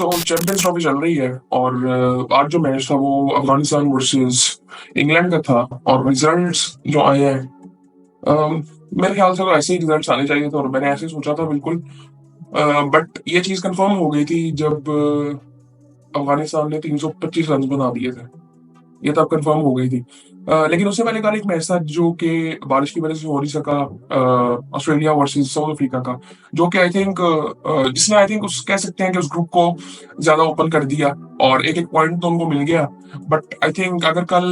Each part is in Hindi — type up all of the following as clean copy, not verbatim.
तो चैंपियंस ट्रॉफी चल रही है और आज जो मैच था वो अफगानिस्तान वर्सेस इंग्लैंड का था। और रिजल्ट्स जो आए हैं, मेरे ख्याल से तो ऐसे ही रिजल्ट्स आने चाहिए थे और मैंने ऐसे ही सोचा था बिल्कुल। बट ये चीज कंफर्म हो गई थी जब अफगानिस्तान ने 325 रन बना दिए थे। ये तब कंफर्म हो गई थी। लेकिन उससे पहले कल एक मैच था जो कि बारिश की वजह से हो नहीं सका, ऑस्ट्रेलिया वर्सेस साउथ अफ्रीका का। जो कि आई थिंक जिसने आई थिंक उस कह सकते हैं कि उस ग्रुप को ज्यादा ओपन कर दिया और एक एक पॉइंट तो उनको मिल गया। बट आई थिंक अगर कल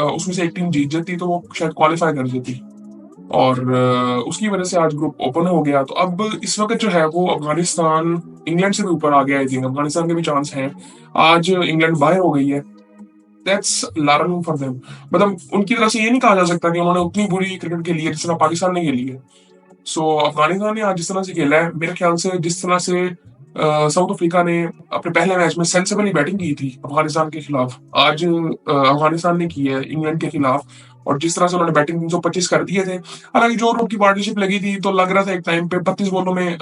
उसमें से एक टीम जीत जाती तो वो शायद क्वालिफाई कर जाती। और उसकी वजह से आज ग्रुप ओपन हो गया। तो अब इस वक्त जो है वो अफगानिस्तान इंग्लैंड से भी ऊपर आ गया। आई थिंक अफगानिस्तान के भी चांस हैं। आज इंग्लैंड बाहर हो गई है। That's learning for them. मतलब उनकी तरफ से ये नहीं कहा जा सकता कि उन्होंने उतनी बुरी क्रिकेट खेली है जिस तरह पाकिस्तान ने खेली है। सो अफगानिस्तान ने आज जिस तरह से खेला है, मेरे ख्याल से जिस तरह से साउथ अफ्रीका ने अपने पहले मैच में सेंसिबली बैटिंग की थी अफगानिस्तान के खिलाफ, आज अफगानिस्तान ने की है इंग्लैंड के खिलाफ। और जिस तरह से उन्होंने बैटिंग 325 कर दिए थे, हालांकि जो लोग की पार्टनरशिप लगी थी तो लग रहा था एक टाइम पे 32 बॉलों में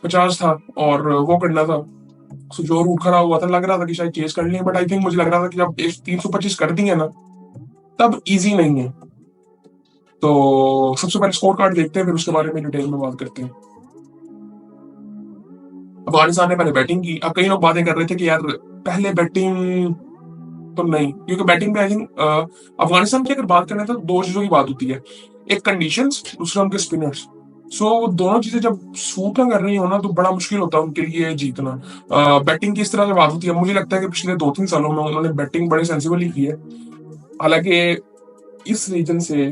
50 था और वो करना था। सो जो रूट खड़ा हुआ था, लग रहा था कि शायद चेस कर लें। बट आई थिंक मुझे लग रहा था कि जब 325 कर दी है ना, तब इजी नहीं है। तो सबसे पहले स्कोर कार्ड देखते हैं, फिर उसके बारे में डिटेल में बात करते हैं। अफगानिस्तान ने पहले बैटिंग की। अब कई लोग बातें कर रहे थे कि यार पहले बैटिंग तो नहीं, क्योंकि बैटिंग में आई थिंक अफगानिस्तान की अगर बात करें तो दो चीजों की बात होती है। एक कंडीशंस, दूसरा उनके स्पिनर्स। सो दोनों चीजें जब सूट ना कर रही हो ना तो बड़ा मुश्किल होता है उनके लिए जीतना। बैटिंग की इस तरह से बात होती है, मुझे लगता है कि पिछले 2-3 सालों में उन्होंने बैटिंग बड़े सेंसिबली की है। हालांकि इस रीजन से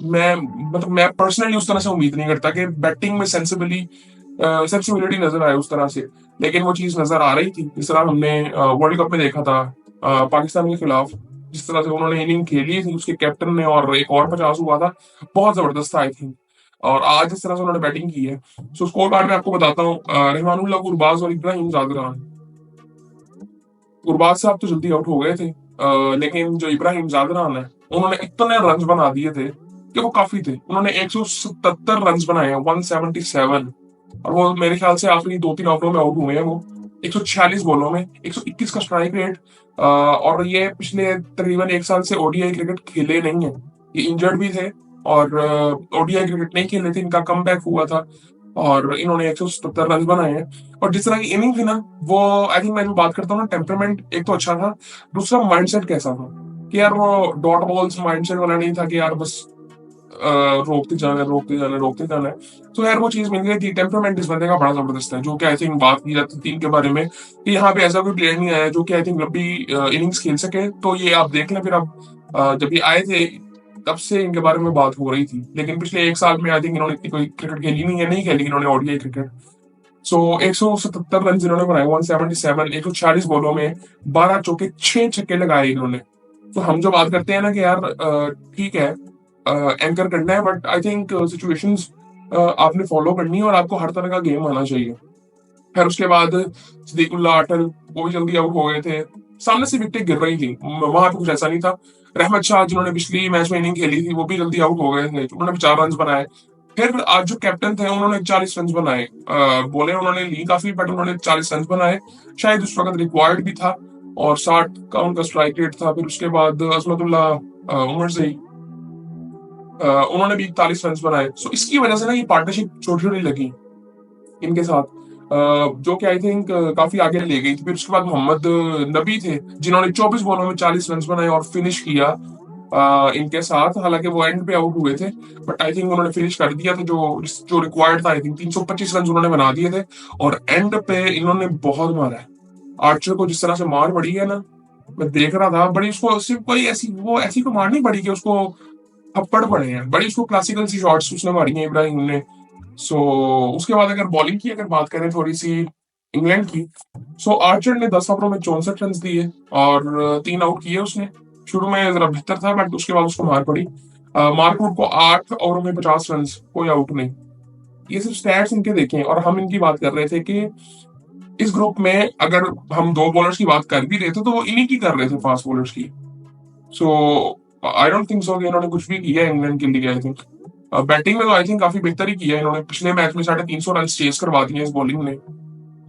मैं पर्सनली उस तरह से उम्मीद नहीं करता कि बैटिंग में सेंसिबिलिटी नजर आए उस तरह से। लेकिन वो चीज नजर आ रही थी जिस तरह हमने वर्ल्ड कप में देखा था पाकिस्तान के खिलाफ। जिस तरह से उन्होंने इनिंग खेली थी उसके कैप्टन ने, और एक और 50 हुआ था, बहुत जबरदस्त था आई थिंक। और आज जिस तरह से उन्होंने बैटिंग की है, सो स्कोर कार्ड में आपको बताता हूँ। रहमानुल्लाह गुरबाज और इब्राहिम जादरान। गुरबाज साहब तो जल्दी आउट हो गए थे, लेकिन जो इब्राहिम जादरान है, उन्होंने इतने रन बना दिए थे कि वो काफी थे। उन्होंने 177 रन बनाए हैं, 177। और वो मेरे ख्याल से आखिरी 2-3 ओवरों में आउट हुए हैं वो। 146 बॉलों में 121 का स्ट्राइक रेट। और ये पिछले तकरीबन एक साल से ओडीआई क्रिकेट खेले नहीं है। ये इंजर्ड भी थे और ओडीआई क्रिकेट नहीं खेले थे, इनका कम हुआ था। और इन्होंने 177 रन बनाए हैं। और जिस तरह की इनिंग थी ना, वो आई थिंक मैं जो बात करता हूँ ना, टेम्परामेंट एक तो अच्छा था, दूसरा माइंडसेट कैसा था कि यार वो डॉट बॉल्स माइंडसेट वाला नहीं था कि यार बस रोकते जाना है, रोकते जाना है, रोकते जाना है। तो यार वो चीज मिल गई थी। टेम्परामेंट इस बंदे का बड़ा जबरदस्त है, जो कि आई थिंक बात की जाती टीम के बारे में कि यहाँ पे ऐसा कोई प्लेयर नहीं आया जो कि आई थिंक लंबी इनिंग्स खेल सके। तो ये आप देख लें, फिर अब जब ये आए थे तब से इनके बारे में बात हो रही थी। लेकिन पिछले एक साल में आई थिंक इन्होंने इतनी कोई क्रिकेट खेली नहीं है, नहीं खेली इन्होंने ओडीआई क्रिकेट। सो 177 रन इन्होंने बनाए, 177, 146 बॉलों में 12 चौके 6 छक्के लगाए इन्होंने। तो हम जो बात करते हैं ना कि यार ठीक है, एंकर करना है, बट आई थिंक सिचुएशंस आपने फॉलो करनी है और आपको हर तरह का गेम आना चाहिए। फिर उसके बाद सदीकुल्ला अटल, वो भी जल्दी आउट हो गए थे। सामने से विकेटें गिर रही थी, वहां पे कुछ ऐसा नहीं था। रहमत शाह जिन्होंने पिछली मैच में इनिंग खेली थी, वो भी जल्दी आउट हो गए थे, उन्होंने भी 4 रन बनाए। फिर आज जो कैप्टन थे उन्होंने 40 रन बनाए। बोले उन्होंने ली काफी, बट उन्होंने 40 रन बनाए। शायद उस वक्त रिक्वायर्ड भी था। और 60 का उनका स्ट्राइक रेट था। फिर उसके बाद अजमतुल्ला उमर से उन्होंने भी 41 रन बनाए। सो इसकी वजह से ना ये पार्टनरशिप छोटी छोटी लगी इनके साथ, जो कि आई थिंक काफी आगे ले गई थी। फिर उसके बाद मोहम्मद नबी थे जिन्होंने 24 बॉलों में 40 रन बनाए और फिनिश किया इनके साथ। हालांकि वो एंड पे आउट हुए थे, बट आई थिंक उन्होंने फिनिश कर दिया था जो जो रिक्वायर्ड था। आई थिंक 325 रन उन्होंने बना दिए थे। और एंड पे इन्होंने बहुत मारा है। आर्चर को जिस तरह से मार पड़ी है ना, मैं देख रहा था, बड़ी उसको सिर्फ कोई ऐसी को मार नहीं पड़ी कि उसको थप्पड़ पड़े हैं, बड़ी उसको क्लासिकल सी शॉट्स उसने मारी हैं इब्राहिम ने। सो उसके बाद अगर बॉलिंग की अगर बात करें थोड़ी सी इंग्लैंड की, सो आर्चर ने 10 ओवरों में 64 रन दिए और 3 आउट किए उसने। शुरू में जरा बेहतर था, बट उसके बाद उसको मार पड़ी। मार्कवुड को 8 ओवरों में 50 रन, कोई आउट नहीं। ये सिर्फ स्टैट्स इनके देखें। और हम इनकी बात कर रहे थे कि इस ग्रुप में अगर हम दो बॉलर्स की बात कर भी रहे थे तो वो इन्हीं की कर रहे थे, फास्ट बॉलर्स की। सो आई डोंट थिंक सो कि इन्होंने कुछ भी किया है इंग्लैंड के लिए। आई थिंक बैटिंग में तो आई थिंक काफी बेहतर ही किया है इन्होंने। पिछले मैच में 350 रन चेस करवा दिए इस बॉलिंग ने।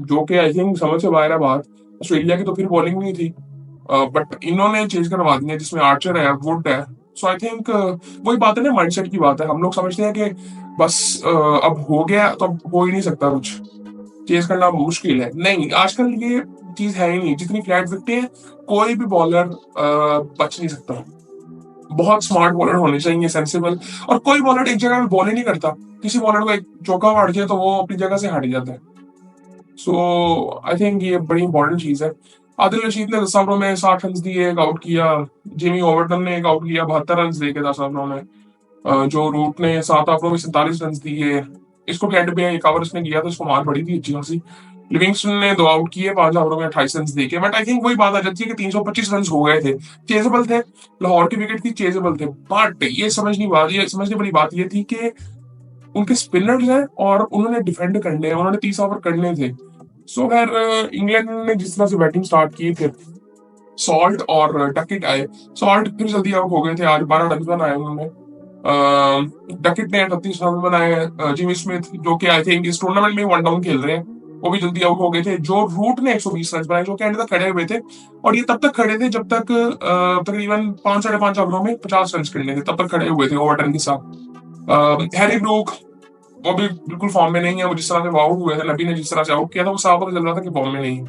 जो कि आई थिंक समझ से बाहर है बात। ऑस्ट्रेलिया की तो फिर बॉलिंग नहीं थी, बट इन्होंने चेंज करवा दिया जिसमें आर्चर है, वुड है। सो आई थिंक वही बात है ना, माइंडसेट की बात है। हम लोग समझते हैं कि बस अब हो गया तो अब हो ही नहीं सकता कुछ, चेज करना मुश्किल है। नहीं, आजकल ये चीज है ही नहीं। जितनी फ्लैट विकेटें हैं, कोई भी बॉलर बच नहीं सकता। बहुत स्मार्ट बॉलर होने चाहिए, सेंसिबल। और कोई बॉलर एक जगह में बॉल ही नहीं करता। किसी बॉलर को एक चौका मार दिया तो वो अपनी जगह से हट जाता है। सो आई थिंक ये बड़ी इंपॉर्टेंट चीज है। आदिल रशीद ने 10 ओवरों में 60 रन दिए, एक आउट किया। जिमी ओवर्टन ने एक आउट किया 72 रन देके 10 ओवरों में। जो रूट ने 7 ओवरों में 47 रन दिए। इसको कैट पे एक ओवर इसने किया तो इसको मार पड़ी थी अच्छी खासी। लिविंगस्टन ने 2 आउट किए 5 ओवरों में 28 रन देके। बट आई थिंक वही बात आ जाती है कि 325 रन हो गए थे, चेजेबल थे। लाहौर की विकेट थी, चेजेबल थे। बट ये समझने वाली बात ये थी कि उनके स्पिनर्स हैं और उन्होंने डिफेंड करने हैं, उन्होंने 30 ओवर करने थे। सो खैर इंग्लैंड ने जिस तरह से बैटिंग स्टार्ट की, फिर सॉल्ट और डकिट आए। सॉल्ट फिर जल्दी आउट हो गए थे, आज 12 रन बनाए उन्होंने। डकिट ने 38 रन बनाए। जिमी स्मिथ जो कि आई थिंक इस टूर्नामेंट में वन डाउन खेल रहे हैं, वो भी जल्दी आउट हो गए थे। जो रूट ने 120 रन बनाए, जो कि एंड तक खड़े हुए थे। और ये तब तक खड़े थे जब तक तकरीबन 5 साढ़े 5 ओवरों में 50 रन करने थे, तब तक खड़े हुए थे ओवरटन के साथ। हैरी ब्रूक वो भी बिल्कुल फॉर्म में नहीं है। वो जिस तरह से आउट हुए थे, नबी ने जिस तरह से आउट किया था, वो साफ पता चल रहा था कि फॉर्म में नहीं है।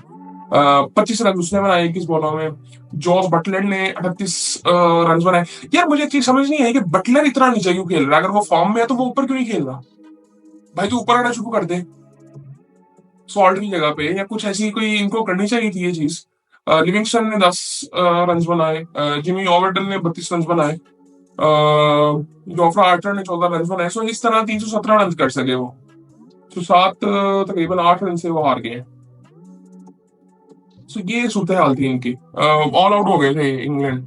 25 रन उसने बनाए 21 बॉलों में। जॉस बटलर ने 38 रन बनाए। यार मुझे एक चीज समझ नहीं आई कि बटलर इतना नीचे क्यों खेल रहा है। अगर वो फॉर्म में है तो वो ऊपर क्यों नहीं खेल रहा? भाई तू ऊपर आना शुरू कर दे सॉल्ट की जगह पे, या कुछ ऐसी कोई इनको करनी चाहिए थी ये चीज। लिविंगस्टन ने 10 रन बनाए। जिमी ओवर्टन ने 32 रन बनाए। जोफ्रा आर्चर ने 14 रन बनाए। सो इस तरह 317 रन कर सके वो। तो सात तकरीबन 8 रन से वो हार गए। सो ये सूरत हाल थी इनकी। ऑल आउट हो गए थे इंग्लैंड।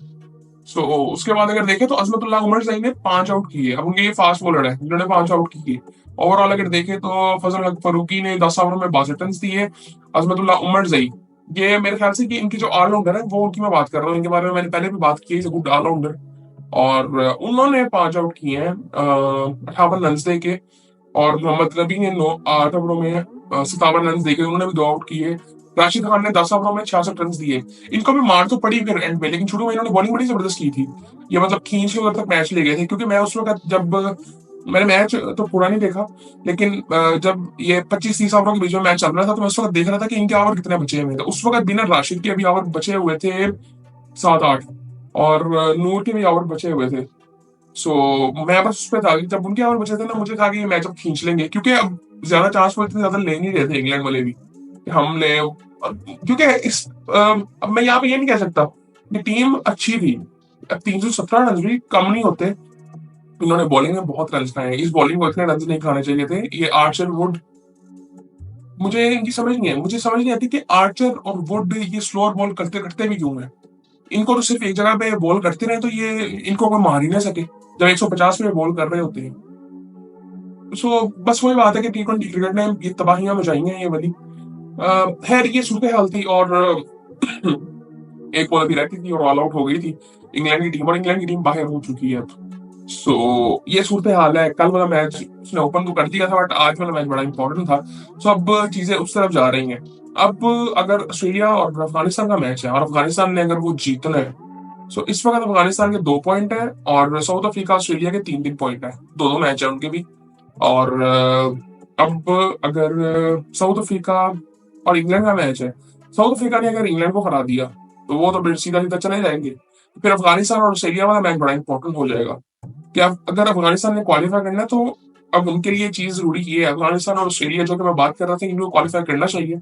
सो उसके बाद अगर देखें तो अजमतुल्लाह उमर सही ने 5 आउट किए। अब उनके ये फास्ट बॉलर है जिन्होंने 5 आउट किए। ओवरऑल अगर देखें तो फजल हक फरूकी ने 10 ओवर में 62 रन दिए। अजमतुल्लाह उमर सही, ये मेरे ख्याल से कि इनकी जो ऑलराउंडर है वो उनकी मैं बात कर रहा हूँ। इनके बारे में मैंने पहले भी बात की है, गुड ऑलराउंडर। और उन्होंने 5 आउट किए हैं 58 रन दे के। और मोहम्मद नबी ने 8 ओवरों में 57 रन देके उन्होंने भी 2 आउट किए। राशिद खान ने 10 ओवरों में 66 रन दिए। इनको भी मार तो पड़ी फिर एंड में, लेकिन शुरू में इन्होंने बॉलिंग बड़ी जबरदस्त की थी। ये मतलब खींच के उधर तक मैच ले गए थे, क्योंकि मैं उस वक्त जब मैंने मैच तो पूरा नहीं देखा, लेकिन जब ये 25-30 ओवरों के बीच में मैच चल रहा था तो मैं उस वक्त देख रहा था कि इनके ओवर कितने बचे हुए थे। उस वक्त बिना राशिद के अभी ओवर बचे हुए थे 7-8, और नूर के भी ओवर बचे हुए थे। सो मैं बस उस पे था कि जब उनके ओवर बचे थे ना, मुझे था कि ये मैच अब खींच लेंगे, क्योंकि अब ज्यादा चांस वो इतने ज्यादा ले नहीं रहे थे इंग्लैंड वाले भी कि हमने। क्योंकि अब मैं यहाँ पे ये नहीं कह सकता कि टीम अच्छी थी। अब 317 रन भी कम नहीं होते। इन्होंने बॉलिंग में बहुत रन खाए। इस बॉलिंग को इतने रन नहीं खाने चाहिए थे। ये आर्चर वुड, मुझे इनकी समझ नहीं है। मुझे समझ नहीं आती कि आर्चर और वुड ये स्लोअर बॉल करते करते भी क्यों है। इनको तो सिर्फ एक जगह पे बॉल करते रहे तो ये इनको कोई मार ही ना सके, जब 150 पे बॉल कर रहे होते हैं। सो बस वही बात है कि T20 क्रिकेट ने ये तबाहियां मचाई हैं ये वाली। खैर ये सूरत हाल थी, और एक बॉल अभी रहती थी और ऑल आउट हो गई थी इंग्लैंड की टीम, और इंग्लैंड की टीम बाहर हो चुकी है अब। सो ये सूरत हाल है। कल वाला मैच उसने ओपन तो कर दिया था, बट आज वाला मैच बड़ा इंपॉर्टेंट था। सो अब चीजें उस तरफ जा रही हैं। अब अगर ऑस्ट्रेलिया और अफगानिस्तान का मैच है और अफगानिस्तान ने अगर वो जीतना है, सो इस वक्त अफगानिस्तान के 2 पॉइंट है और साउथ अफ्रीका ऑस्ट्रेलिया के 3-3 पॉइंट है। दो दो मैच है उनके भी। और अब अगर साउथ अफ्रीका और इंग्लैंड का मैच है, साउथ अफ्रीका ने अगर इंग्लैंड को हरा दिया तो वो तो फिर सीधा सीधा चले जाएंगे। फिर अफगानिस्तान और ऑस्ट्रेलिया वाला मैच बड़ा इंपॉर्टेंट हो जाएगा कि अब अगर अफगानिस्तान ने क्वालिफाई करना है तो अब उनके लिए चीज जरूरी ये है। अफगानिस्तान और ऑस्ट्रेलिया जो कि मैं बात कर रहा था, इनको क्वालिफाई करना चाहिए।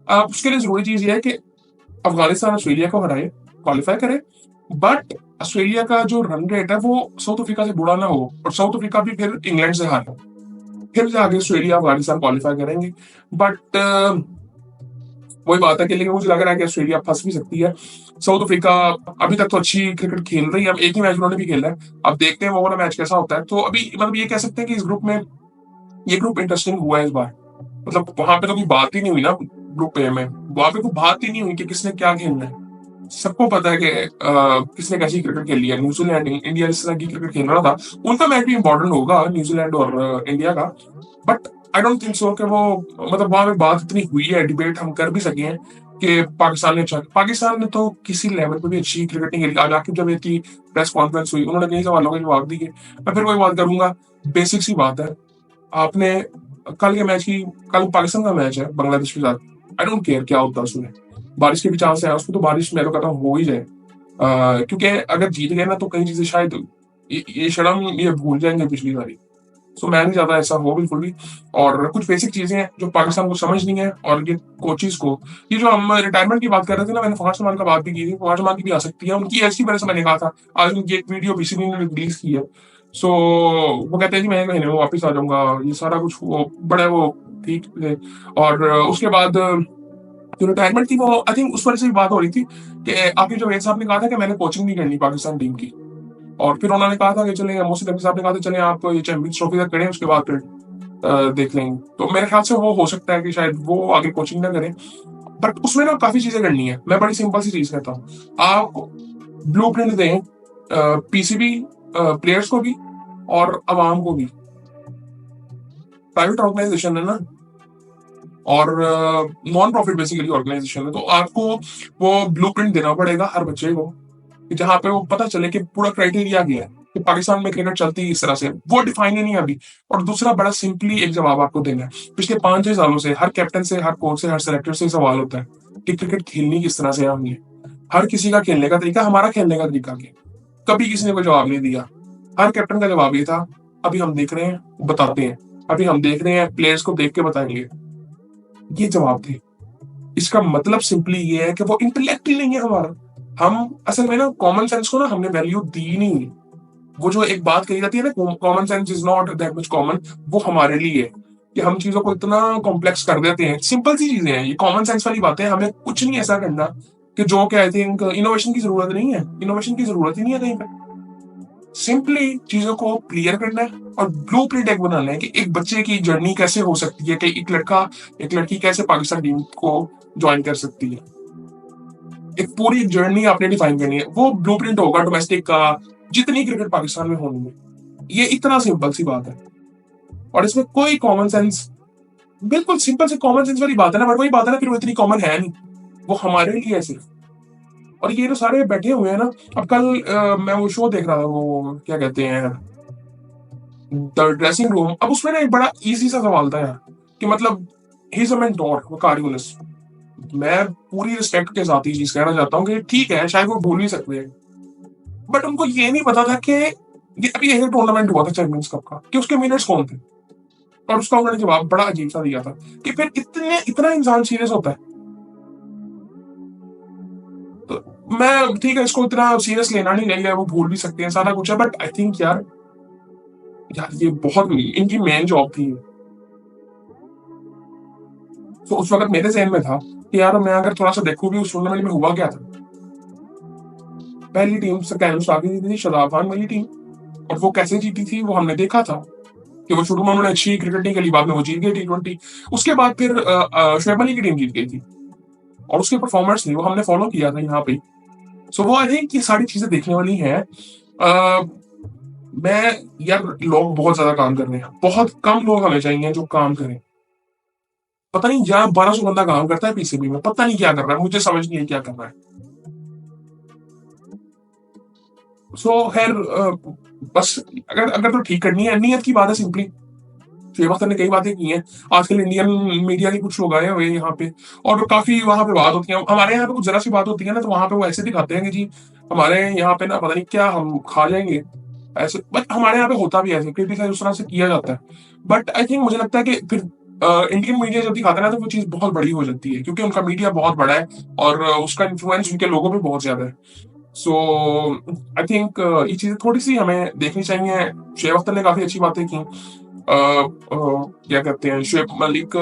उसके लिए जरूरी चीज ये है कि अफगानिस्तान ऑस्ट्रेलिया को हराए, क्वालिफाई करे। बट ऑस्ट्रेलिया का जो रन रेट है वो साउथ अफ्रीका से बुरा ना हो, और साउथ अफ्रीका भी फिर इंग्लैंड से हारे, फिर जाके ऑस्ट्रेलिया अफगानिस्तान क्वालिफाई करेंगे। बट वही बात है कि, लेकिन मुझे लग रहा है कि ऑस्ट्रेलिया फंस भी सकती है। साउथ अफ्रीका अभी तक तो अच्छी क्रिकेट खेल रही है। अब एक ही मैच उन्होंने भी खेला है, अब देखते हैं वो वाला मैच कैसा होता है। तो अभी मतलब ये कह सकते हैं कि इस ग्रुप में ये ग्रुप इंटरेस्टिंग हुआ है इस बार। मतलब वहां पे तो कोई बात ही नहीं हुई ना ग्रुप ए में, वहां पे कोई बात ही नहीं हुई कि किसने क्या खेलना है। सबको पता है कि किसने कैसी क्रिकेट खेली है। न्यूजीलैंड इंडिया इस तरह की क्रिकेट खेल रहा था, उनका मैच भी इंपॉर्टेंट होगा न्यूजीलैंड और इंडिया का। But I don't think so कि वो मतलब वहां पे बात इतनी हुई है, डिबेट हम कर भी सके हैं कि पाकिस्तान ने तो किसी लेवल पे भी अच्छी क्रिकेट नहीं खेली। आज आकिब जब की प्रेस कॉन्फ्रेंस हुई, उन्होंने कई सवालों के जवाब दिए। मैं फिर वही बात करूंगा, बेसिक सी बात है। आपने कल के मैच की कल पाकिस्तान का मैच है बांग्लादेश के साथ, आई डोंट केयर क्या होता है उसमें, बारिश के भी चांस है उसको, तो बारिश मैं तो कहता हूँ हो ही जाए। क्योंकि अगर जीत गए ना तो कई चीजें शायद ये शर्म ये भूल जाएंगे पिछली बारी। सो मैं नहीं चाहता ऐसा हो बिल्कुल भी। और कुछ बेसिक चीजें हैं जो पाकिस्तान को समझ नहीं है, और ये कोचिज को, ये जो हम रिटायरमेंट की बात कर रहे थे ना, मैंने फवाद चौहान का बात भी की थी, फवाद चौहान की भी आ सकती है उनकी, ऐसी वजह से मैंने कहा था। आज उनकी एक वीडियो बीसीबी ने रिलीज की है। सो वो कहते हैं कि मैं कहीं नहीं वापस आ जाऊंगा, ये सारा कुछ वो बड़ा वो ठीक है। और उसके बाद जो रिटायरमेंट थी वो आई थिंक उस वजह से भी बात हो रही थी कि आकिब जवेद साहब ने कहा था कि मैंने कोचिंग नहीं करनी पाकिस्तान टीम की। और फिर उन्होंने कहा था कि चले, मोहसिन नकवी साहब ने कहा था चले आप ये चैंपियंस ट्रॉफी तक करें, उसके बाद फिर देख लेंगे। तो मेरे ख्याल से वो हो सकता है कि शायद वो आगे कोचिंग ना करें। बट उसमें ना काफी चीजें करनी है। मैं बड़ी सिंपल सी चीज कहता हूँ, आप ब्लू प्रिंट दें पीसीबी प्लेयर्स को भी और अवाम को भी। प्राइवेट ऑर्गेनाइजेशन है ना, और नॉन प्रॉफिट बेसिकली ऑर्गेनाइजेशन है, तो आपको वो ब्लूप्रिंट देना पड़ेगा हर बच्चे को, कि जहाँ पे वो पता चले कि पूरा क्राइटेरिया क्या है कि पाकिस्तान में क्रिकेट चलती है इस तरह से, वो डिफाइन ही नहीं है अभी। और दूसरा बड़ा सिंपली एक जवाब आपको देना है, पिछले 5-6 सालों से हर कैप्टन से, हर कोच से, हर सेलेक्टर से सवाल होता है कि क्रिकेट खेलनी किस तरह से है हमने, हर किसी का खेलने का तरीका, हमारा खेलने का तरीका क्या। कभी किसी ने कोई जवाब नहीं दिया। हर कैप्टन का जवाब ये था, अभी हम देख रहे हैं, बताते हैं, अभी हम देख रहे हैं, प्लेयर्स को देख के बताएंगे। ये जवाब थे। इसका मतलब सिंपली ये है कि वो इंटेलेक्ट ही नहीं है हमारा। हम असल में ना कॉमन सेंस को ना हमने वैल्यू दी नहीं। वो जो एक बात कही जाती है ना, common sense is not that much common, वो हमारे लिए है कि हम चीजों को इतना कॉम्प्लेक्स कर देते हैं। सिंपल सी चीजें हैं ये, कॉमन सेंस वाली बातें हैं। हमें कुछ नहीं ऐसा करना कि जो कि आई थिंक इनोवेशन की जरूरत नहीं है, इनोवेशन की जरूरत ही नहीं है कहीं पे। सिंपली चीजों को क्लियर करना है और ब्लू प्रिंट एक बनाना है कि एक बच्चे की जर्नी कैसे हो सकती है, कि एक लड़का एक लड़की कैसे पाकिस्तान टीम को ज्वाइन कर सकती है। एक पूरी जर्नी आपने डिफाइन करनी है, वो ब्लूप्रिंट होगा डोमेस्टिक का, जितनी क्रिकेट पाकिस्तान में होनी है। ये इतना सिंपल सी बात है, और इसमें कोई कॉमन सेंस, बिल्कुल सिंपल से कॉमन सेंस वाली बात है ना, बट वही बात है ना, फिर वो इतनी कॉमन है नहीं, वो हमारे लिए है सिर्फ। और ये जो सारे बैठे हुए हैं ना, अब कल मैं वो शो देख रहा था, वो क्या कहते हैं, द ड्रेसिंग रूम। अब उसमें ना एक बड़ा इजी सा सवाल था यार, कि मतलब ही इज अ मेंटोर, वो कारी यूनिस। मैं पूरी रिस्पेक्ट के साथ ही चीज कहना चाहता हूँ कि ठीक है शायद वो भूल भी सकते हैं, बट उनको ये नहीं पता था कि ये अभी एक टूर्नामेंट हुआ था चैंपियंस कप का, कि उसके विनर्स कौन थे। और उसका उन्होंने जवाब बड़ा अजीब सा दिया था कि फिर इतने इतना इंसान सीरियस होता है। तो मैं ठीक है, इसको इतना सीरियस लेना नहीं चाहिए, वो भूल भी सकते हैं सारा कुछ है, बट आई थिंक यार, यार ये बहुत इनकी मेन जॉब थी। तो उस वक्त मेरे जहन में था कि यार मैं अगर थोड़ा सा देखूं भी उस टूर्नामेंट में हुआ क्या था। पहली टीम सर कैम स्टार की जीती थी, शादाब खान वाली टीम, और वो कैसे जीती थी वो हमने देखा था कि वो शुरू में उन्होंने अच्छी क्रिकेट नहीं खेली, बाद में वो जीत गई T20। उसके बाद फिर शोएब अली की टीम जीत गई थी, और उसके परफॉर्मेंस थी वो हमने फॉलो किया था यहाँ पे। सो वो आई थिंक ये सारी चीजें देखने वाली हैं। मैं यार, लोग बहुत ज्यादा काम कर रहे हैं, बहुत कम लोग हमें चाहिए जो काम करें। पता नहीं यहाँ 1200 बंदा काम करता है पीसीबी में, पता नहीं क्या कर रहा है, मुझे समझ नहीं है क्या कर रहा है। सो खैर बस अगर अगर तो ठीक करनी है, नीयत की बात है सिंपली। शेख अख्तर ने कई बातें की हैं। आजकल इंडियन मीडिया के कुछ लोग आए हुए हैं यहाँ पे, और काफी वहां पे बात होती है। हमारे यहाँ पे कुछ जरा सी बात होती है ना, तो वहां पे वो ऐसे दिखाते हैं कि जी हमारे यहाँ पे ना पता नहीं क्या हम खा जाएंगे ऐसे। बट हमारे यहाँ पे होता भी ऐसे, क्रिटिसाइज उस तरह से किया जाता है। बट आई थिंक मुझे लगता है कि फिर इंडियन मीडिया जब दिखाता है ना, तो वो चीज बहुत बड़ी हो जाती है, क्योंकि उनका मीडिया बहुत बड़ा है और उसका इन्फ्लुएंस उनके लोगों पे बहुत ज्यादा है। सो आई थिंक ये चीजें थोड़ी सी हमें देखनी चाहिए। शेख अख्तर ने काफी अच्छी बातें की। क्या कहते हैं, शुएब मलिक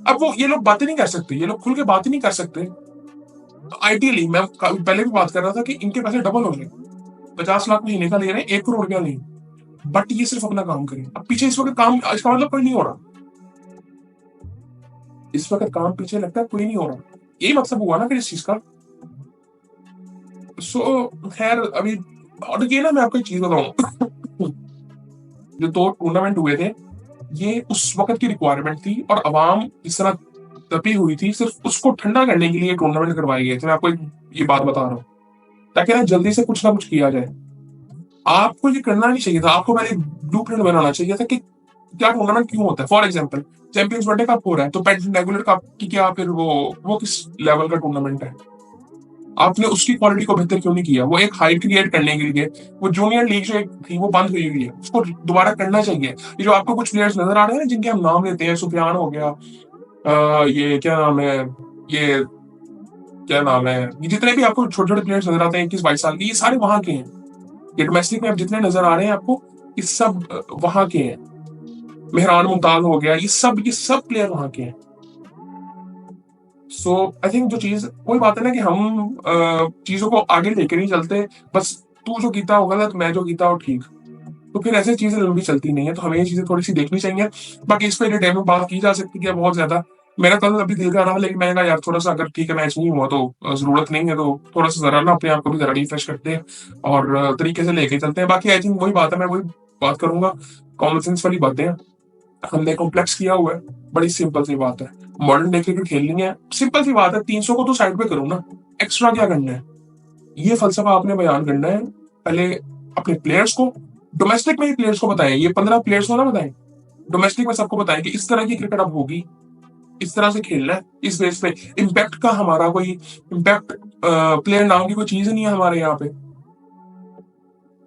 अब वो ये लोग बातें नहीं कर सकते, ये लोग खुल के बात ही नहीं कर सकते। तो आइडियली मैं पहले भी बात कर रहा था कि इनके पैसे डबल हो जाए, 50 लाख महीने का ले रहे हैं, 1 करोड़ रुपया नहीं। बट ये सिर्फ अपना काम करें। अब पीछे इस वक्त काम, इसका मतलब कोई नहीं हो रहा, इस वक्त काम पीछे लगता है कोई नहीं हो रहा, यही मतलब हुआ ना फिर इस चीज का। सो खैर अभी, और ये ना मैं आपको एक चीज बताऊं, जो 2 टूर्नामेंट हुए थे, ये उस वक़्त की रिक्वायरमेंट थी और अवाम इस तरह तपी हुई थी, सिर्फ़ उसको ठंडा करने के लिए टूर्नामेंट करवाई गई थी। मैं आपको ये बात बता रहा हूँ, ताकि ना जल्दी से कुछ ना कुछ किया जाए। आपको ये करना नहीं चाहिए था, आपको पहले ब्लूप्रिंट बनाना चाहिए था कि क्या टूर्नामेंट क्यों होता है? For example champions one day cup हो रहा है, तो पेंटाकुलर कप की क्या फिर वो किस लेवल का टूर्नामेंट है? आपने उसकी क्वालिटी को बेहतर क्यों नहीं किया? वो एक हाइप क्रिएट करने के लिए, वो जूनियर लीग जो एक थी वो बंद हुई हुई है, उसको दोबारा करना चाहिए। ये जो आपको कुछ प्लेयर्स नज़र आ रहे हैं जिनके हम नाम लेते हैं, सुफियान हो गया, ये क्या नाम है, ये क्या नाम है, ये जितने भी आपको छोटे-छोटे प्लेयर्स नज़र आते हैं 21-22 साल के, ये सारे वहाँ के हैं। ये डोमेस्टिक में अब जितने नज़र आ रहे हैं आपको, ये सब वहाँ के हैं। मेहरान मुमताज हो गया, ये सब प्लेयर वहाँ के हैं। सो आई थिंक जो चीज़ वही बात है ना कि हम चीज़ों को आगे लेके नहीं चलते, बस तू जो कीता वो गलत, मैं जो कीता वो ठीक। तो फिर ऐसी चीज़ें लंबी चलती नहीं है, तो हमें ये चीज़ें थोड़ी-सी देखनी चाहिए। बाकी इस पे डिटेल में बात की जा सकती है बहुत ज़्यादा। मेरा कल अभी दिल कर रहा था, लेकिन मैंने कहा यार थोड़ा-सा अगर ठीक है मैच नहीं हुआ तो ज़रूरत नहीं है, तो थोड़ा-सा ज़रा ना अपने आप को भी ज़रा रिफ्रेश करते हैं और तरीके से लेके चलते हैं। बाकी आई थिंक वही बात है, मैं वही बात करूँगा, कॉमन सेंस वाली बातें हैं। हमने कॉम्प्लेक्स किया हुआ है, बड़ी सिंपल सी बात है। मॉडर्न डे क्रिकेट खेलनी है, सिंपल सी बात है, 300 को तो साइड पे करो ना, एक्स्ट्रा क्या करना है? ये फ़लसफ़ा आपने बयान करना है। पहले अपने प्लेयर्स को, डोमेस्टिक में ही प्लेयर्स को बताएँ, ये 15 प्लेयर्स को ना बताएँ। डोमेस्टिक में सबको बताएँ कि इस तरह की क्रिकेट अब होगी, इस तरह से खेलना है, इस बेस पे। इम्पैक्ट का हमारा कोई इम्पैक्ट प्लेयर नाम की कोई चीज़ ही नहीं है हमारे यहाँ पे।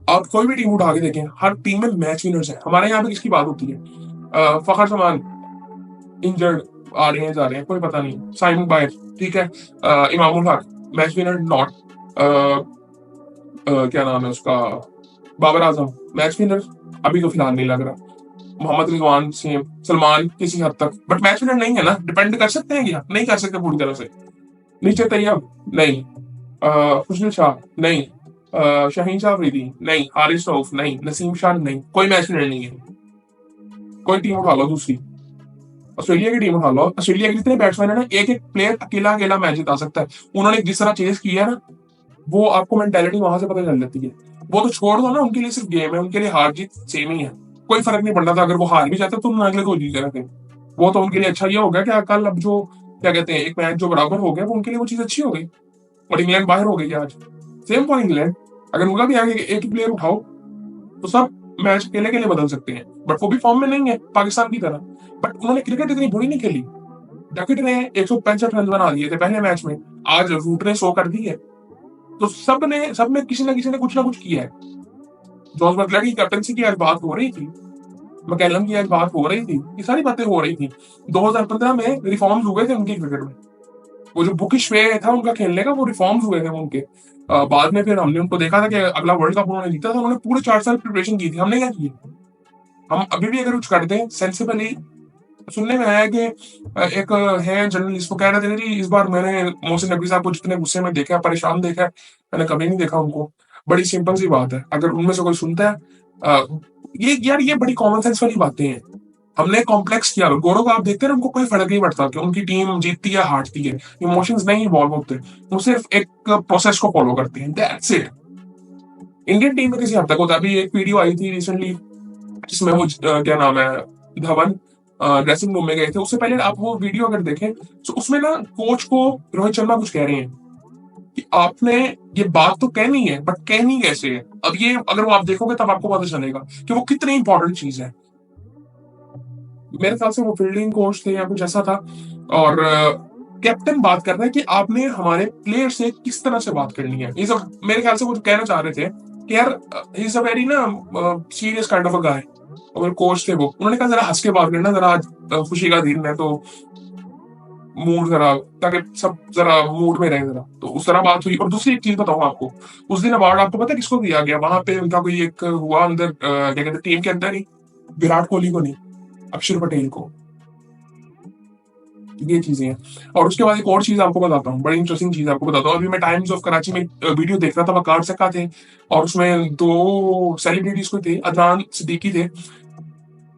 आप कोई भी टीम उठा के देखें, हर टीम में मैच विनर्स हैं। हमारे यहाँ पे किसकी बात होती है? फ़खर जमान इंजर्ड आ रहे हैं, जा रहे हैं, कोई पता नहीं। साइमन बायर, ठीक है। Imamul Haq, match winner not. क्या नाम है उसका? बाबर आजम, मैच विनर अभी तो फिलहाल नहीं लग रहा। मोहम्मद रिजवान सेम, सलमान किसी हद तक, बट मैच विनर नहीं है ना। डिपेंड कर सकते हैं क्या? नहीं कर सकते पूरी तरह से। नीचे तैयब नहीं, खुशदिल शाह नहीं, शाहीन शाह अफरीदी नहीं, हारिस रऊफ नहीं, नसीम शाह नहीं, कोई मैच विनर नहीं है। कोई टीम उठा लो दूसरी, ऑस्ट्रेलिया की टीम उठा लो, ऑस्ट्रेलिया के जितने बैट्समैन है ना, एक एक प्लेयर अकेला अकेला मैच जिता सकता है। उन्होंने जिस तरह चेज किया है ना, वो आपको मेंटेलिटी वहां से पता चल जाती है। वो तो छोड़ दो ना, उनके लिए सिर्फ गेम है, उनके लिए हार जीत सेम ही है। कोई फर्क नहीं पड़ता था, अगर वो हार भी जाते तो उन्होंने अगले को जीत रहे थे। वो तो उनके लिए अच्छा ये हो गया कि कल अब जो क्या कहते हैं, एक मैच जो बराबर हो गया, वो उनके लिए वो चीज अच्छी हो गई और इंग्लैंड बाहर हो गई आज। सेम फॉर इंग्लैंड, अगर उनका भी आगे एक ही प्लेयर उठाओ तो सब मैच अकेले अकेले बदल सकते हैं। बट वो भी फॉर्म में नहीं है पाकिस्तान की तरह। बट उन्होंने क्रिकेट इतनी बुरी नहीं खेली। डकट ने 165 रन बना दिए थे पहले मैच में, आज रूट ने 100 कर दी है। तो सब में किसी ने कुछ ना कुछ किया है। जॉस बटलर की कैप्टनसी की आज बात हो रही थी, मैकलम की आज बात हो रही थी, ये सारी बातें हो रही थी। 2015 में रिफॉर्म्स हुए थे उनके क्रिकेट में। वो जो बुकिश वे था उनका खेलने का, वो रिफॉर्म्स हुए थे उनके। बाद में फिर हमने उनको देखा था कि अगला वर्ल्ड कप उन्होंने जीता था, उन्होंने पूरे 4 साल प्रिपरेशन की थी। हमने क्या की? हम अभी भी अगर कुछ करते हैं सेंसिबली। सुनने में आया कि एक है जर्नलिस्ट, वो कह रहे थे जी इस बार मैंने मोहसिन नकवी साहब को जितने गुस्से में देखा, परेशान देखा है, मैंने कभी नहीं देखा उनको। बड़ी सिंपल सी बात है, अगर उनमें से कोई सुनता है, ये यार ये बड़ी कॉमन सेंस वाली बातें हैं। हमने कॉम्प्लेक्स किया। गोरों को आप देखते हैं ना, उनको कोई फर्क नहीं पड़ता कि उनकी टीम जीतती है हारती है। इमोशंस नहीं इन्वॉल्व होते, वो सिर्फ एक प्रोसेस को फॉलो करते हैं, दैट्स इट। इंडियन टीम में किसी हद तक होता है। अभी एक वीडियो आई थी रिसेंटली जिसमें वो क्या नाम है, धवन ड्रेसिंग रूम में गए थे। उससे पहले आप वो वीडियो अगर देखें तो उसमें ना कोच को रोहित शर्मा कुछ कह रहे हैं कि आपने ये बात तो कहनी है, बट कहनी कैसे है। अब ये अगर वो आप देखोगे तब आपको पता चलेगा कि वो कितनी इंपॉर्टेंट चीज है। मेरे ख्याल से वो फील्डिंग कोच थे या कुछ ऐसा था, और कैप्टन बात कर रहा है कि आपने हमारे प्लेयर से किस तरह से बात करनी है। ये सब मेरे ख्याल से वो कहना चाह रहे थे कि यार ही इज अ वेरी ना सीरियस काइंड ऑफ अ गाय। और कोच थे वो, उन्होंने कहा जरा हंस के बात करना, जरा आज खुशी का दिन है तो मूड जरा, ताकि सब जरा मूड में रहे जरा। तो उस तरह बात हुई। और दूसरी एक चीज बताऊं आपको, उस दिन अवार्ड आपको पता है किसको दिया गया? वहां पे उनका कोई एक हुआ अंदर, क्या कहते हैं, टीम के अंदर ही, विराट कोहली को नहीं, अक्षर पटेल को। ये चीजें हैं। और उसके बाद एक और चीज आपको बताता हूँ, बड़ी इंटरेस्टिंग चीज आपको बताता हूँ। अभी मैं टाइम्स ऑफ कराची में वीडियो देख रहा था, वकार सक्का थे और उसमें दो सेलिब्रिटीज को थे, अदनान सिद्दीकी थे।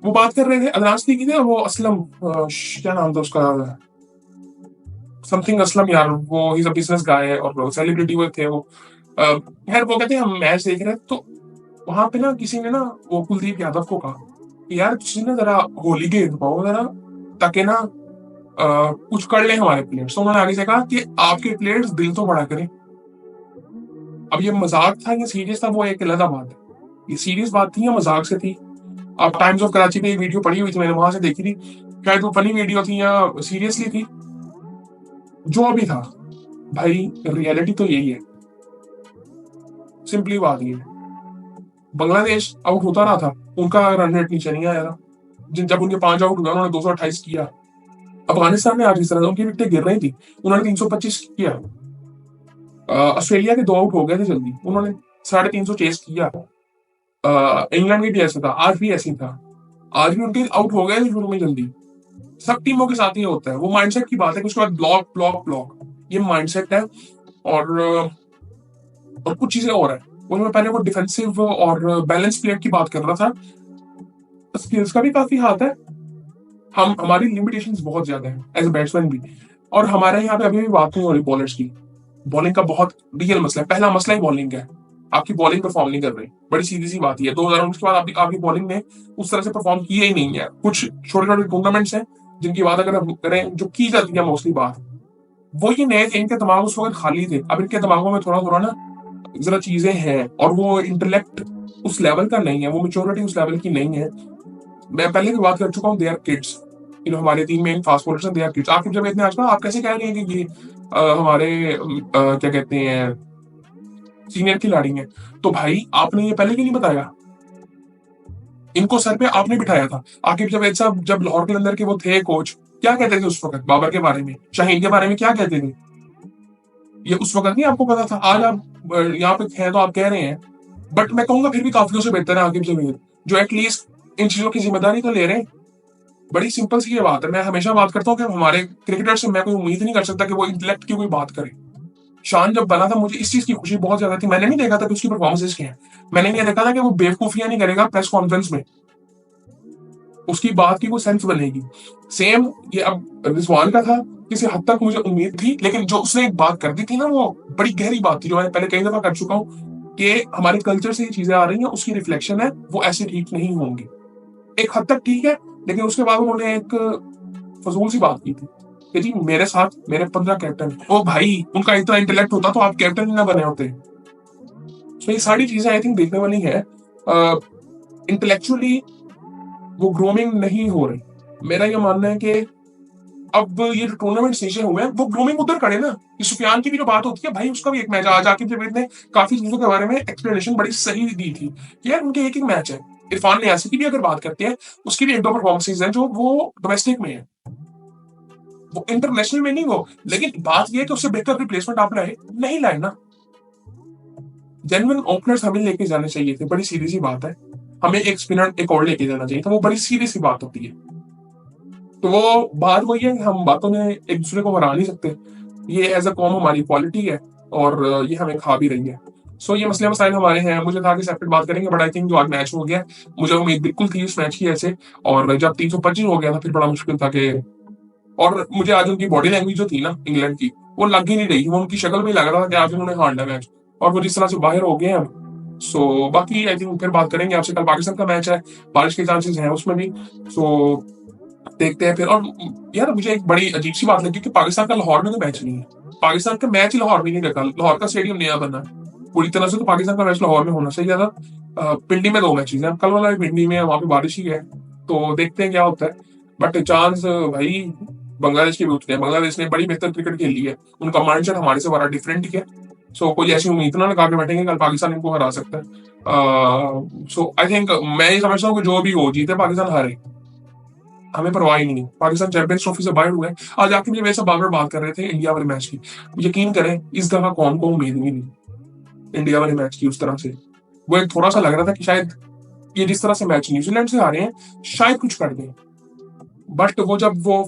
वो बात कर रहे थे, अदनान सिद्दीकी थे और वो असलम, क्या नाम था उसका, समथिंग असलम यार, वो ही बिजनेस गाय है और सेलिब्रिटी वो थे वो। खैर वो कहते हैं हम मैच देख रहे हैं, तो वहां पे ना किसी ने ना वो कुलदीप यादव को कहा यार तुसी ना जरा होली खेल पाओ जरा, ताकि ना कुछ कर ले हमारे प्लेयर्स। तो उन्होंने आगे से कहा कि आपके प्लेयर्स दिल तो बड़ा करें। अब ये मजाक था या सीरियस था, वो एक अलग बात है। ये सीरियस बात थी या मजाक से थी? अब टाइम्स ऑफ कराची पे एक वीडियो पड़ी हुई थी, मैंने वहां से देखी थी, शायद वो फनी वीडियो थी या सीरियसली थी, जो भी था भाई, रियलिटी तो यही है। सिंपली बात ये है, बांग्लादेश आउट होता रहा था, उनका रन रेट नीचे नहीं आया था। जब उनके 5 आउट हुआ, उन्होंने 228 किया। अफगानिस्तान ने आज इस तरह उनकी विकेटें गिर रही थी, उन्होंने 325 किया। ऑस्ट्रेलिया के 2 आउट हो गए थे जल्दी, उन्होंने 350 चेस किया। इंग्लैंड की भी ऐसा था, आज भी ऐसे ही था, आज भी उनके आउट हो गए थे शुरू में जल्दी। सब टीमों के साथ ये होता है, वो माइंडसेट की बात है कि उसके बाद ब्लॉक ब्लॉक ब्लॉक, ये माइंडसेट है। और कुछ चीजें और है, वो मैं पहले वो डिफेंसिव और बैलेंस प्लेयर की बात कर रहा था, स्किल्स का भी काफी हाथ है। हम हमारी लिमिटेशंस बहुत ज्यादा है एज ए बैट्समैन भी, और हमारे यहाँ पे अभी भी बात नहीं हो रही बॉलर्स की। बॉलिंग का बहुत रियल मसला है, पहला मसला ही बॉलिंग है। आपकी बॉलिंग परफॉर्म नहीं कर रही, बड़ी सीधी सी बात है। 2000 के बाद आपकी बॉलिंग ने उस तरह से परफॉर्म किया ही नहीं है। कुछ छोटे छोटे टूर्नामेंट्स हैं जिनकी बात अगर हम करें, जो की जाती है मोस्टली बात, वो ये नए थे, इनके दिमाग उस वक्त खाली थे। अब इनके दिमागों में थोड़ा थोड़ा ना जरा चीजें हैं, और वो इंटेलेक्ट उस लेवल का नहीं है, वो मेच्योरिटी उस लेवल की नहीं है। मैं पहले भी बात कर चुका हूँ, दे आर किड्स। हमारे टीम में फास्ट बॉलर्स हैं, दे आर किड्स। आप जब इतने आजकल आप कैसे कह रहे हैं कि ये हमारे क्या कहते हैं सीनियर खिलाड़ी हैं? तो भाई आपने ये पहले क्यों नहीं बताया? इनको सर पे आपने बिठाया था। आकिब जावेद साहब जब लाहौर के अंदर के वो थे कोच, क्या कहते थे उस वक्त बाबर के बारे में, शाहीन के बारे में क्या कहते थे? ये उस वक्त नहीं आपको पता था? आज आप यहाँ पे हैं तो आप कह रहे हैं, बट मैं कहूंगा फिर भी काफियों से बेहतर है आकिब जावेद, जो एटलीस्ट इन चीजों की जिम्मेदारी तो ले रहे हैं। बड़ी सिंपल सी ये बात है। मैं हमेशा बात करता हूँ कि हमारे क्रिकेटर से मैं कोई उम्मीद नहीं कर सकता कि वो इंटेलेक्ट की कोई बात करे। शान जब बना था, मुझे इस चीज की खुशी बहुत ज्यादा थी। मैंने नहीं देखा था कि उसकी परफॉर्मेंसेस क्या है, मैंने नहीं देखा था कि वो बेवकूफियां नहीं करेगा प्रेस कॉन्फ्रेंस में, उसकी बात की कोई सेंस बनेगी। सेम ये अब रिजवान का था, किसी हद तक मुझे उम्मीद थी, लेकिन जो उसने एक बात कर दी थी ना, वो बड़ी गहरी बात थी, जो मैं पहले कई दफा कर चुका हूँ कि हमारे कल्चर से ये चीजें आ रही हैं, उसकी रिफ्लेक्शन है, वो ऐसे ठीक नहीं होंगी। एक हद तक ठीक है, लेकिन उसके बाद उन्होंने एक फजूल सी बात की थी कि जी मेरे साथ मेरे 15 कैप्टन हैं। ओ भाई, उनका इतना इंटेलेक्ट होता तो आप कैप्टन ही ना बने होते। तो ये सारी चीजें आई थिंक देखने वाली है। इंटेलेक्चुअली वो ग्रूमिंग नहीं हो रही। मेरा ये मानना है कि अब ये जो टूर्नामेंट नीचे हुए हैं, वो ग्रूमिंग उधर करे ना। कि सुफियान की भी जो बात होती है भाई, उसका भी एक मैच आज आकिब जावेद ने काफी चीजों के बारे में एक्सप्लेनेशन बड़ी सही दी थी कि यार उनके एक एक मैच है। इरफान नियासी की भी अगर बात करते हैं, उसकी भी 1-2 परफॉर्मेंसेज हैं जो वो डोमेस्टिक में है, वो इंटरनेशनल में नहीं वो। लेकिन बात यह है कि उससे बेहतर रिप्लेसमेंट आप लाए नहीं लाए ना। जेन्युइन ओपनर्स हमें लेके जाने चाहिए थे, बड़ी सीधी सी बात है। हमें एक स्पिनर एक और लेके जाना चाहिए था, वो बड़ी सीधी सी बात होती है। तो वो बात वही है, हम बातों में एक दूसरे को हरा नहीं सकते। ये एज अ कॉम हमारी क्वालिटी है, और ये हमें खा भी रही है। सो ये मसले मसाइल हमारे हैं। मुझे था कि सेपरेट बात करेंगे, बट आई थिंक जो आज मैच हो गया, मुझे उम्मीद बिल्कुल थी इस मैच की ऐसे। और जब 325 हो गया था, फिर बड़ा मुश्किल था कि, और मुझे आज उनकी बॉडी लैंग्वेज जो थी ना इंग्लैंड की, वो लग ही नहीं रही। वो उनकी शक्ल में लग रहा था कि आज उन्होंने हारना मैच, और वो जिस तरह से बाहर हो गए हैं। सो बाकी आई थिंक फिर बात करेंगे आपसे। कल पाकिस्तान का मैच है, बारिश के चांसेस हैं उसमें भी। सो देखते हैं फिर। और यार मुझे एक बड़ी अजीब सी बात लगी कि पाकिस्तान का लाहौर में तो मैच नहीं है। पाकिस्तान का मैच ही लाहौर में नहीं लगा। लाहौर का स्टेडियम नया बना है पूरी तरह से, तो पाकिस्तान का मैच लाहौर में होना चाहिए था। पिंडी में 2 मैचेस हैं, कल वाला भी पिंडी में है, वहां पे बारिश ही है। तो देखते हैं क्या होता है। बट चांस भाई बांग्लादेश के भी उतरे हैं। बांग्लादेश ने बड़ी बेहतर क्रिकेट खेली है, उनका माइंडसेट हमारे से बड़ा डिफरेंट ही है। सो कोई ऐसी उम्मीद ना लगा के बैठेंगे कल पाकिस्तान इनको हरा सकता है। सो आई थिंक मैं ये समझता हूँ कि जो भी हो, जीते पाकिस्तान हारे, हमें परवाह ही नहीं है। पाकिस्तान चैंपियंस ट्रॉफी से बाहर हुए। आज आके भी वैसे बार बार बात कर रहे थे इंडिया वाले मैच की। यकीन करें इस दफा कौन को उम्मीद नहीं थी इंडिया वाले मैच की उस तरह से। वो एक थोड़ा सा लग रहा था कि शायद ये जिस तरह से मैच न्यूजीलैंड से आ रहे हैं, शायद कुछ कर दें। बट वो जब वो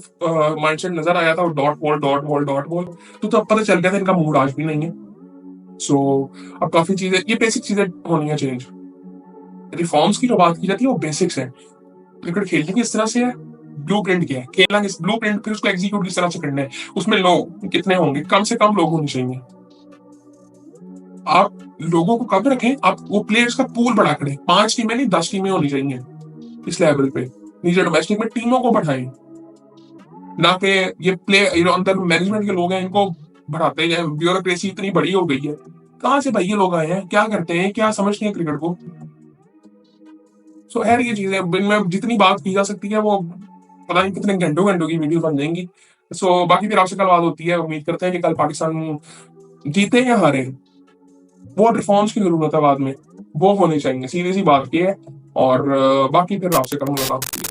माइंडसेट नजर आया था, dot ball dot ball dot ball, तो तब पता चल गया था इनका मूड आज भी नहीं है। सो अब काफी चीजें, ये बेसिक चीजें होनी है चेंज। रिफॉर्म्स की जो बात की जाती है वो बेसिक्स है। क्रिकेट खेलने की इस तरह से है, ब्लू प्रिंट क्या है खेलना, किस ब्लू प्रिंट, फिर उसको एग्जीक्यूट किस तरह से करना है। उसमें लोग कितने होंगे, कम से कम लोग होने चाहिए। आप लोगों को कम रखें, आप वो प्लेयर्स का पूल बड़ा करें। 5 टीमें नहीं, 10 टीमें होनी चाहिए। इस लेवल पे, नीचे डोमेस्टिक में टीमों को बढ़ाएं, ना कि ये प्ले अंदर मैनेजमेंट के लोग हैं इनको बढ़ाते जाए। ब्यूरोक्रेसी इतनी बड़ी हो गई है, कहाँ से भाई ये लोग आए हैं, क्या करते हैं, क्या समझते हैं क्रिकेट को। सो खैर ये चीजें इनमें जितनी बात की जा सकती है वो पता नहीं कितने घंटों घंटों की वीडियो बन जाएंगी। सो बाकी फिर आपसे कल बात होती है, उम्मीद करते हैं कि कल पाकिस्तान जीते या हारे, वो रिफॉर्म्स की जरूरत है बाद में, वो होने चाहिए, सीधी सी बात की है। और बाकी फिर आपसे कल मुलाकात होती है।